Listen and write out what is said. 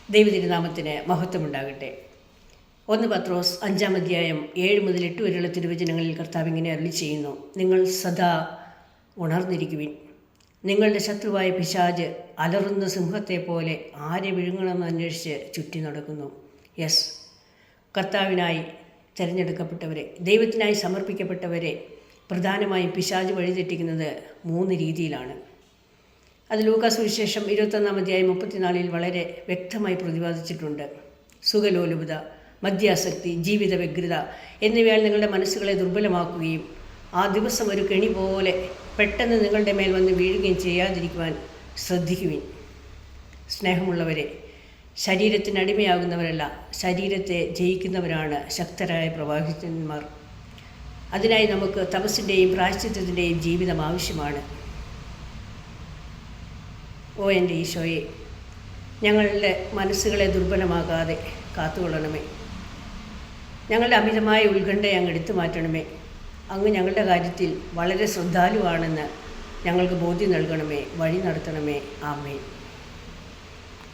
ദൈവതിരുനാമത്തിന് മഹത്വമുണ്ടാകട്ടെ. 1 പത്രോസ് 5-ാം അധ്യായം 7 മുതൽ 8 വരെയുള്ള തിരുവചനങ്ങളിൽ കർത്താവ് ഇങ്ങനെ അരുളിച്ചെയ്യുന്നു: നിങ്ങൾ സദാ ഉണർന്നിരിക്കുവിൻ. നിങ്ങളുടെ ശത്രുവായ പിശാച് അലറുന്ന സിംഹത്തെപ്പോലെ ആരെ വിഴുങ്ങണമെന്ന് അന്വേഷിച്ച് ചുറ്റി നടക്കുന്നു. യെസ്, കർത്താവിനായി തിരഞ്ഞെടുക്കപ്പെട്ടവരെ, ദൈവത്തിനായി സമർപ്പിക്കപ്പെട്ടവരെ പ്രധാനമായും പിശാച് വഴിതെറ്റിക്കുന്നത് 3 രീതിയിലാണ്. അത് ലൂക്കാ സുവിശേഷം 21-ാം അധ്യായം 34-ൽ വളരെ വ്യക്തമായി പ്രതിപാദിച്ചിട്ടുണ്ട്. സുഖലോലുപത, മദ്യാസക്തി, ജീവിത വ്യഗ്രത എന്നിവയാൽ നിങ്ങളുടെ മനസ്സുകളെ ദുർബലമാക്കുകയും ആ ദിവസം ഒരു കെണി പോലെ പെട്ടെന്ന് നിങ്ങളുടെ മേൽ വന്ന് വീഴുകയും ചെയ്യാതിരിക്കുവാൻ ശ്രദ്ധിക്കുവിൻ. സ്നേഹമുള്ളവരെ, ശരീരത്തിന് അടിമയാകുന്നവരല്ല, ശരീരത്തെ ജയിക്കുന്നവരാണ് ശക്തരായ പ്രവാചകന്മാർ. അതിനായി നമുക്ക് തപസ്സിൻ്റെയും പ്രായശ്ചിത്തത്തിൻ്റെയും ജീവിതം ആവശ്യമാണ്. ഓ എൻ്റെ ഈശോയെ, ഞങ്ങളുടെ മനസ്സുകളെ ദുർബലമാകാതെ കാത്തുകൊള്ളണമേ. ഞങ്ങളുടെ അമിതമായ ഉത്കണ്ഠയെ അങ്ങ് എടുത്തു മാറ്റണമേ. അങ്ങ് ഞങ്ങളുടെ കാര്യത്തിൽ വളരെ ശ്രദ്ധാലുവാണെന്ന് ഞങ്ങൾക്ക് ബോധ്യം നൽകണമേ. വഴി നടത്തണമേ. ആമേൻ.